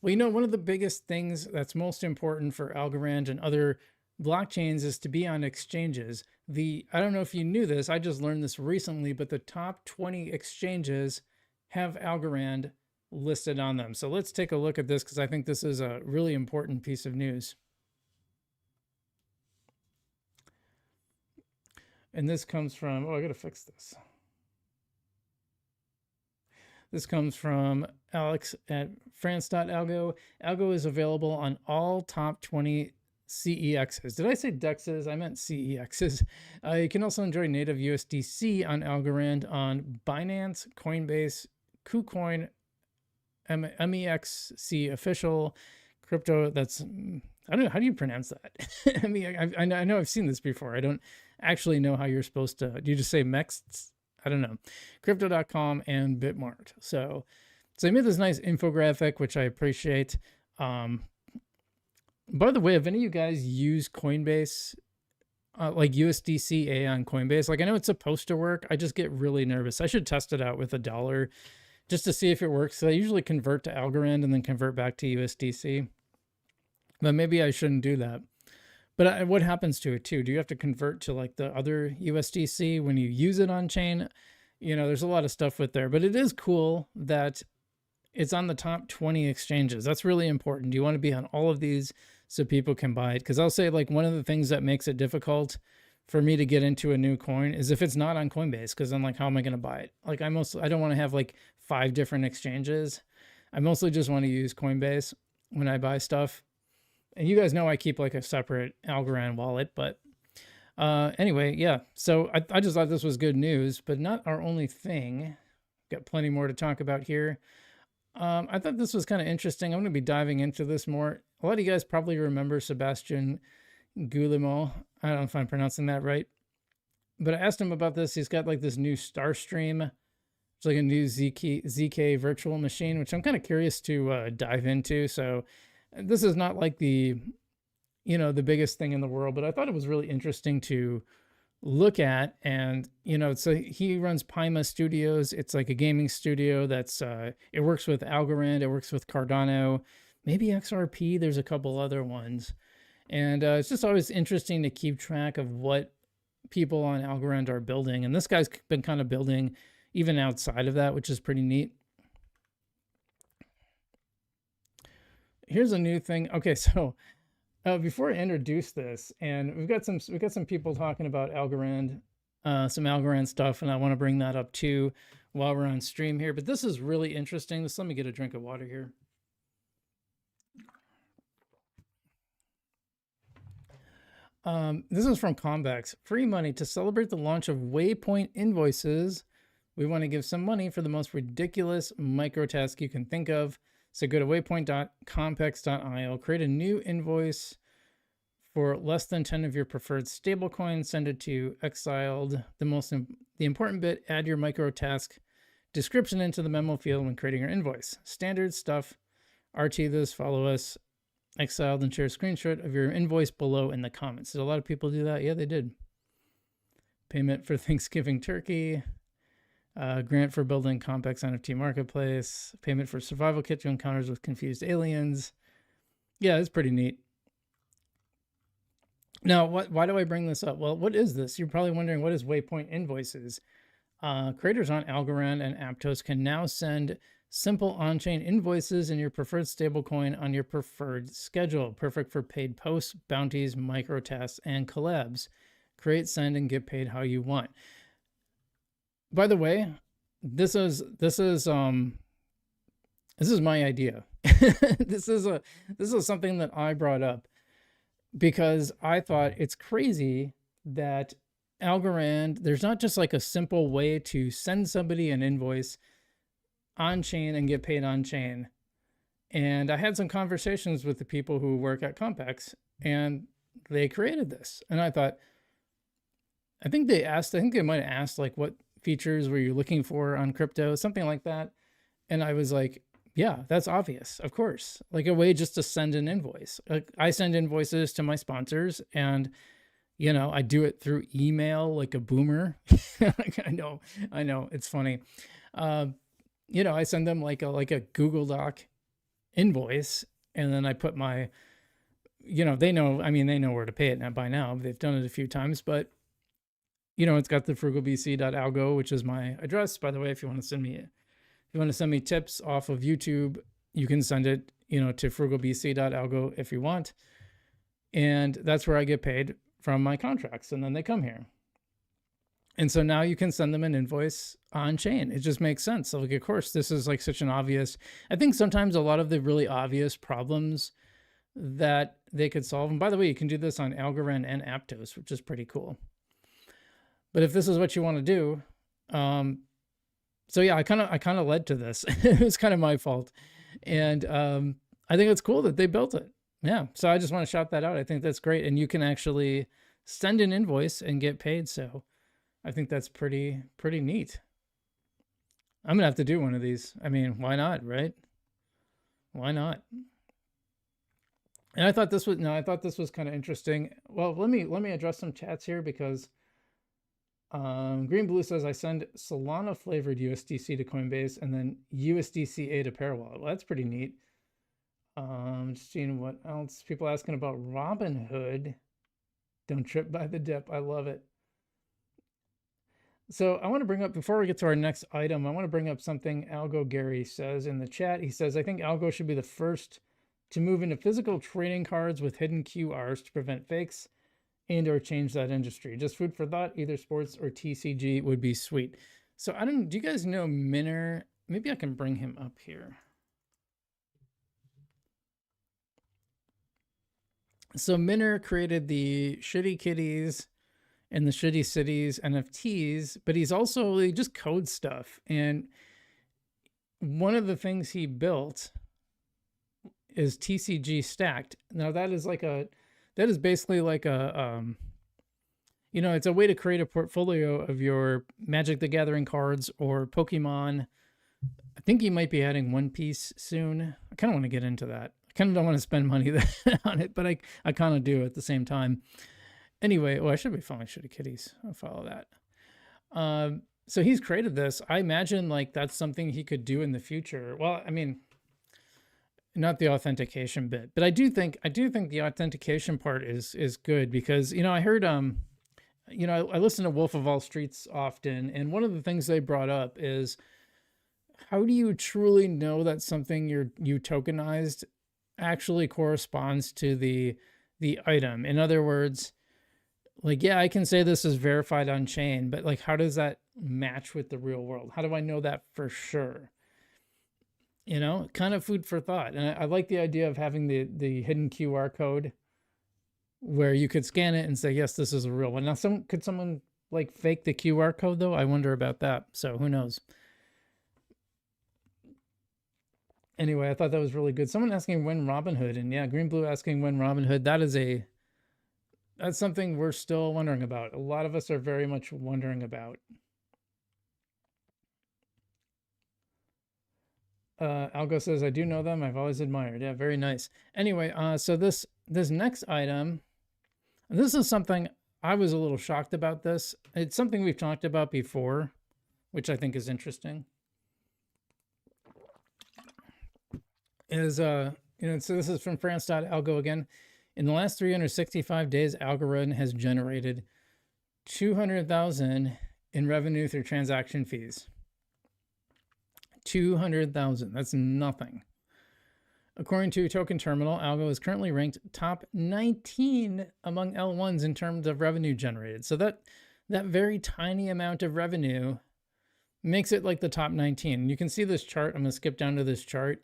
Well, you know, one of the biggest things that's most important for Algorand and other blockchains is to be on exchanges. I don't know if you knew this, I just learned this recently, but the top 20 exchanges have Algorand listed on them. So let's take a look at this because I think this is a really important piece of news. And this comes from, oh, I got to fix this. This comes from Alex at France.algo. Algo is available on all top 20 CEXs. Did I say DEXs? I meant CEXs. You can also enjoy native USDC on Algorand on Binance, Coinbase, KuCoin, MEXC official, crypto. That's, I don't know, how do you pronounce that? I mean, I know I've seen this before. I don't actually know how you're supposed to, do you just say MEXC? I don't know. Crypto.com and Bitmart. So I made this nice infographic, which I appreciate. By the way, have any of you guys used Coinbase, like USDCA on Coinbase? Like, I know it's supposed to work. I just get really nervous. I should test it out with $1 just to see if it works. So I usually convert to Algorand and then convert back to USDC. But maybe I shouldn't do that. But what happens to it too? Do you have to convert to like the other USDC when you use it on chain? You know, there's a lot of stuff with there, but it is cool that it's on the top 20 exchanges. That's really important. You want to be on all of these so people can buy it. Because I'll say, like, one of the things that makes it difficult for me to get into a new coin is if it's not on Coinbase, because I'm like, how am I going to buy it? Like, I don't want to have like 5 different exchanges. I mostly just want to use Coinbase when I buy stuff. And you guys know I keep like a separate Algorand wallet, but anyway, yeah. So I just thought this was good news, but not our only thing. Got plenty more to talk about here. I thought this was kind of interesting. I'm going to be diving into this more. A lot of you guys probably remember Sebastian Guillemot. I don't know if I'm pronouncing that right, but I asked him about this. He's got like this new Starstream. It's like a new ZK virtual machine, which I'm kind of curious to dive into. So this is not like the biggest thing in the world, but I thought it was really interesting to look at. And, so he runs Paima Studios. It's like a gaming studio that's, it works with Algorand. It works with Cardano, maybe XRP. There's a couple other ones. And it's just always interesting to keep track of what people on Algorand are building. And this guy's been kind of building even outside of that, which is pretty neat. Here's a new thing. Okay, so before I introduce this, and we've got some people talking about Algorand, some Algorand stuff, and I want to bring that up too while we're on stream here. But this is really interesting. Let me get a drink of water here. This is from Convex. Free money to celebrate the launch of Waypoint invoices. We want to give some money for the most ridiculous micro task you can think of. So go to waypoint.compex.io, create a new invoice for less than 10 of your preferred stablecoins, send it to exiled. The important bit, add your micro task description into the memo field when creating your invoice. Standard stuff. RT this, follow us, exiled, and share a screenshot of your invoice below in the comments. Did a lot of people do that? Yeah, they did. Payment for Thanksgiving turkey. Grant for building Compex NFT marketplace. Payment for survival kit to encounters with confused aliens. Yeah, it's pretty neat. Now, why do I bring this up? Well, what is this? You're probably wondering, what is Waypoint invoices? Creators on Algorand and Aptos can now send simple on-chain invoices in your preferred stablecoin on your preferred schedule. Perfect for paid posts, bounties, micro tasks, and collabs. Create, send, and get paid how you want. By the way, this is my idea. this is something that I brought up because I thought it's crazy that Algorand, there's not just like a simple way to send somebody an invoice on chain and get paid on chain. And I had some conversations with the people who work at Compex, and they created this. And I thought, I think they might have asked like, what features were you looking for on crypto, something like that. And I was like, yeah, that's obvious, of course, like a way just to send an invoice. Like, I send invoices to my sponsors, and I do it through email like a boomer. I know it's funny. I send them like a Google Doc invoice, and then I put my, they know, they know where to pay it now by now. They've done it a few times, but it's got the frugalbc.algo, which is my address. By the way, if you want to send me tips off of YouTube, you can send it, to frugalbc.algo if you want. And that's where I get paid from my contracts. And then they come here. And so now you can send them an invoice on chain. It just makes sense. So, like, of course, this is like such an obvious, I think sometimes a lot of the really obvious problems that they could solve. And by the way, you can do this on Algorand and Aptos, which is pretty cool. But if this is what you want to do, so yeah, I kind of led to this. It was kind of my fault. And I think it's cool that they built it. Yeah. So I just want to shout that out. I think that's great. And you can actually send an invoice and get paid. So I think that's pretty neat. I'm going to have to do one of these. I mean, why not, right? Why not? And I thought this was kind of interesting. Well, let me address some chats here, because Green Blue says I send Solana flavored USDC to Coinbase and then USDCA to Parawallet. Well, that's pretty neat. Just seeing what else. People asking about Robinhood. Don't trip by the dip. I love it. So I want to bring up, before we get to our next item, I want to bring up something Algo Gary says in the chat. He says, I think Algo should be the first to move into physical trading cards with hidden QRs to prevent fakes and or change that industry. Just food for thought. Either sports or TCG would be sweet. So do you guys know Minner? Maybe I can bring him up here. So Minner created the Shitty Kitties and the Shitty Cities NFTs, but he just codes stuff. And one of the things he built is TCG Stacked. Now that is basically like a, it's a way to create a portfolio of your Magic the Gathering cards or Pokemon. I think he might be adding One Piece soon. I kind of want to get into that. I kind of don't want to spend money on it, but I kind of do at the same time. Anyway, I should be following Shitty Kitties. I'll follow that. So he's created this. I imagine like that's something he could do in the future. Well, I mean, not the authentication bit, but I do think the authentication part is good, because I heard I listen to Wolf of All Streets often, and one of the things they brought up is, how do you truly know that something you tokenized actually corresponds to the item? In other words, like, yeah, I can say this is verified on chain, but like, how does that match with the real world? How do I know that for sure? Kind of food for thought. And I like the idea of having the hidden QR code where you could scan it and say, yes, this is a real one. Now, could someone like fake the QR code though? I wonder about that. So who knows? Anyway, I thought that was really good. Someone asking when Robinhood, and yeah, Green Blue asking when Robinhood. That's something we're still wondering about. A lot of us are very much wondering about. Algo says, I do know them. I've always admired. Yeah, very nice. Anyway, so this next item, this is something I was a little shocked about this. It's something we've talked about before, which I think is interesting. So this is from France.algo again. In the last 365 days, Algorand has generated $200,000 in revenue through transaction fees. 200,000. That's nothing. According to Token Terminal, Algo is currently ranked top 19 among L1s in terms of revenue generated. So that very tiny amount of revenue makes it like the top 19. And you can see this chart. I'm going to skip down to this chart.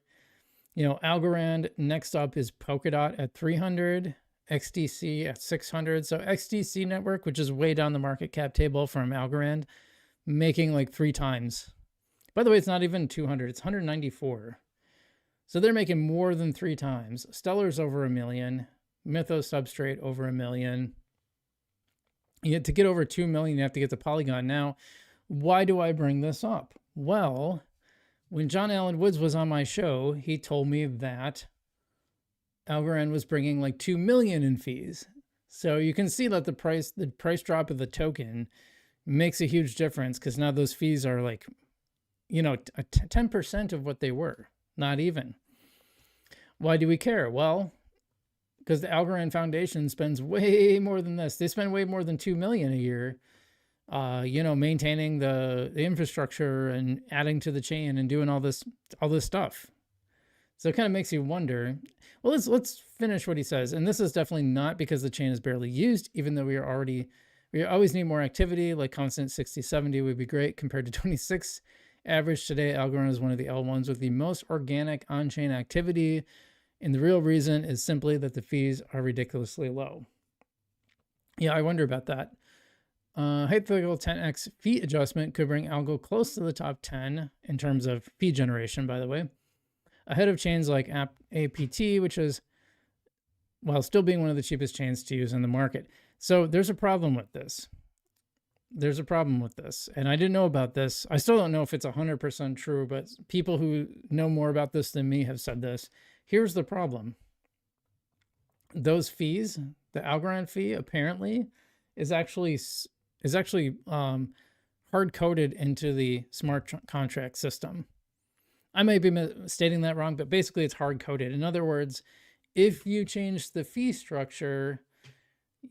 Algorand, next up is Polkadot at 300, XDC at 600. So XDC network, which is way down the market cap table from Algorand, making like 3 times. By the way, it's not even 200, it's 194. So they're making more than 3 times. Stellar's over $1 million. Mythos Substrate over $1 million. To get over 2 million, you have to get to Polygon. Now, why do I bring this up? Well, when John Allen Woods was on my show, he told me that Algorand was bringing like 2 million in fees. So you can see that the price drop of the token makes a huge difference, because now those fees are like, 10% of what they were, not even. Why do we care? Well, because the Algorand Foundation spends way more than this. They spend way more than 2 million a year, maintaining the infrastructure and adding to the chain and doing all this stuff. So it kind of makes you wonder. Well, let's finish what he says. And this is definitely not because the chain is barely used, even though we always need more activity. Like constant 60-70 would be great compared to 26 average today. Algorand is one of the L1s with the most organic on-chain activity. And the real reason is simply that the fees are ridiculously low. Yeah, I wonder about that. Hypothetical 10x fee adjustment could bring Algo close to the top 10 in terms of fee generation, by the way, ahead of chains like APT, which is, while still being one of the cheapest chains to use in the market. So there's a problem with this. And I didn't know about this. I still don't know if it's 100% true, but people who know more about this than me have said this. Here's the problem. Those fees, the Algorand fee apparently is actually hard-coded into the smart contract system. I may be stating that wrong, but basically it's hard-coded. In other words, if you change the fee structure,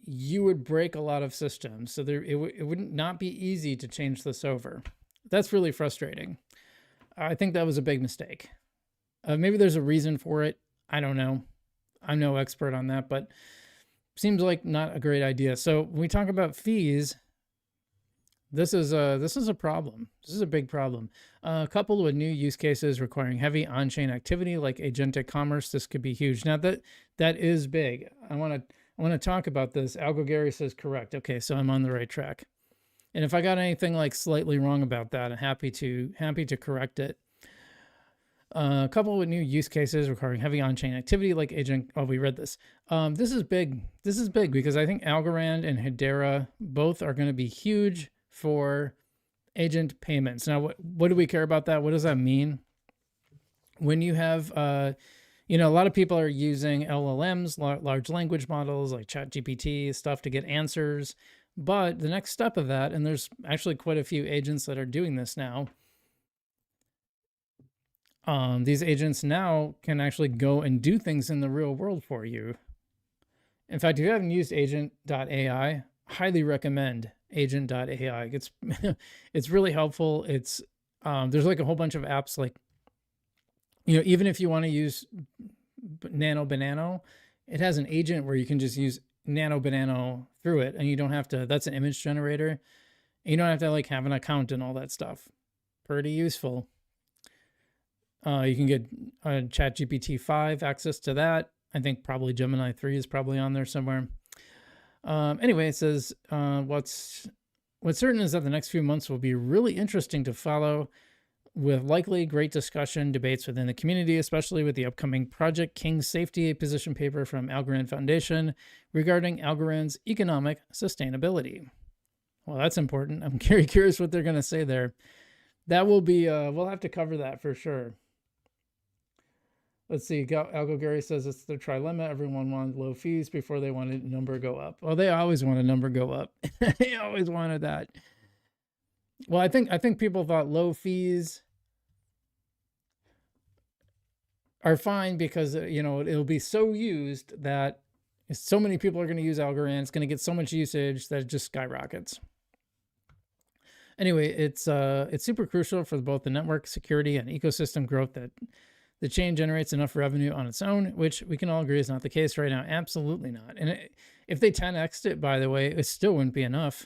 you would break a lot of systems. So it would not be easy to change this over. That's really frustrating. I think that was a big mistake. Maybe there's a reason for it. I don't know. I'm no expert on that, but seems like not a great idea. So when we talk about fees, this is a problem. This is a big problem. Coupled with new use cases requiring heavy on-chain activity like agentic commerce, this could be huge. Now that is big. I want to talk about this. Algo Gary says correct. Okay, so I'm on the right track. And if I got anything like slightly wrong about that, I'm happy to correct it. Coupled with new use cases requiring heavy on-chain activity like agent. Oh, we read this. This is big. This is big because I think Algorand and Hedera both are going to be huge for agent payments. Now, what do we care about that? What does that mean? When you have, a lot of people are using LLMs, large language models like ChatGPT stuff to get answers. But the next step of that, and there's actually quite a few agents that are doing this now. These agents now can actually go and do things in the real world for you. In fact, if you haven't used agent.ai, highly recommend agent.ai. It's really helpful. It's there's like a whole bunch of apps like, even if you want to use Nano Banano, it has an agent where you can just use Nano Banano through it, and you don't have to, that's an image generator. And you don't have to like have an account and all that stuff. Pretty useful. You can get ChatGPT 5 access to that. I think probably Gemini 3 is probably on there somewhere. Anyway, it says, what's certain is that the next few months will be really interesting to follow, with likely great discussion, debates within the community, especially with the upcoming Project King Safety position paper from Algorand Foundation regarding Algorand's economic sustainability. Well, that's important. I'm very curious what they're going to say there. That will be, we'll have to cover that for sure. Let's see. Algo Gary says it's their trilemma. Everyone wanted low fees before they wanted number go up. Well, they always want a number go up. They always wanted that. Well, I think people thought low fees are fine because it'll be so used that so many people are going to use Algorand. It's going to get so much usage that it just skyrockets. Anyway, it's super crucial for both the network security and ecosystem growth that the chain generates enough revenue on its own, which we can all agree is not the case right now. Absolutely not. And if they 10x'd it, by the way, it still wouldn't be enough.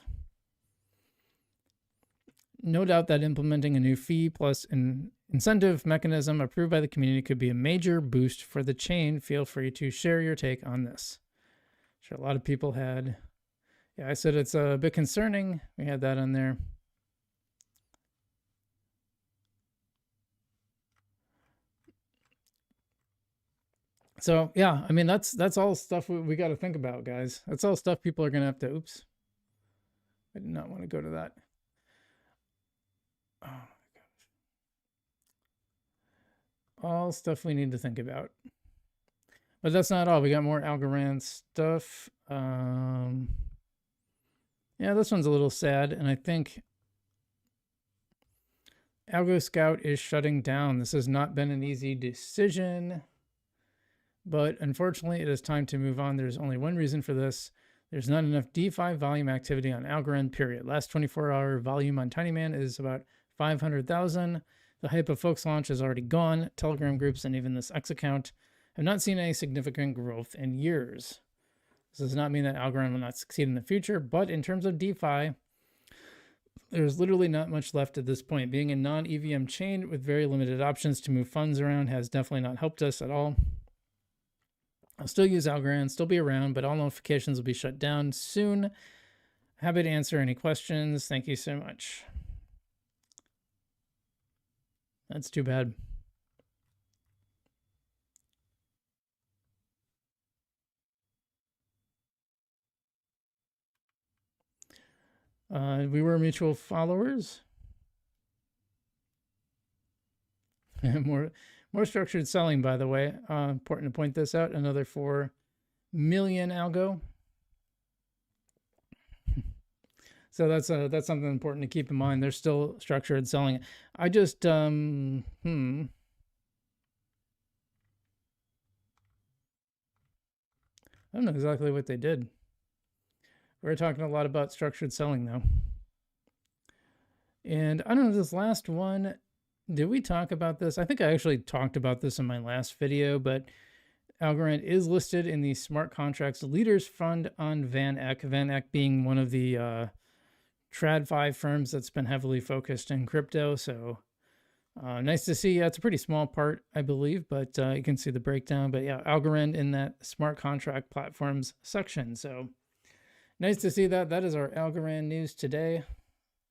No doubt that implementing a new fee plus an incentive mechanism approved by the community could be a major boost for the chain. Feel free to share your take on this. I'm sure a lot of people had. Yeah, I said it's a bit concerning. We had that on there. So yeah, I mean, that's all stuff we got to think about, guys. That's all stuff people are going to have to, oops. I did not want to go to that. Oh my gosh. All stuff we need to think about. But that's not all. We got more Algorand stuff. Yeah, this one's a little sad, and I think AlgoScout is shutting down. This has not been an easy decision. But unfortunately, it is time to move on. There's only one reason for this. There's not enough DeFi volume activity on Algorand, period. Last 24-hour volume on Tinyman is about 500,000. The hype of Folks launch is already gone. Telegram groups and even this X account have not seen any significant growth in years. This does not mean that Algorand will not succeed in the future, but in terms of DeFi, there's literally not much left at this point. Being a non-EVM chain with very limited options to move funds around has definitely not helped us at all. I'll still use Algorand, still be around, but all notifications will be shut down soon. Happy to answer any questions. Thank you so much. That's too bad. We were mutual followers. More structured selling, by the way. Important to point this out. Another 4 million algo. So that's something important to keep in mind. There's still structured selling. I just I don't know exactly what they did. We're talking a lot about structured selling though. And I don't know, this last one, did we talk about this? I think I actually talked about this in my last video, but Algorand is listed in the Smart Contracts Leaders Fund on Van Eck. Van Eck being one of the TradFi firms that's been heavily focused in crypto. So nice to see. It's a pretty small part, I believe, but you can see the breakdown. But yeah, Algorand in that Smart Contract Platforms section. So nice to see that. That is our Algorand news today.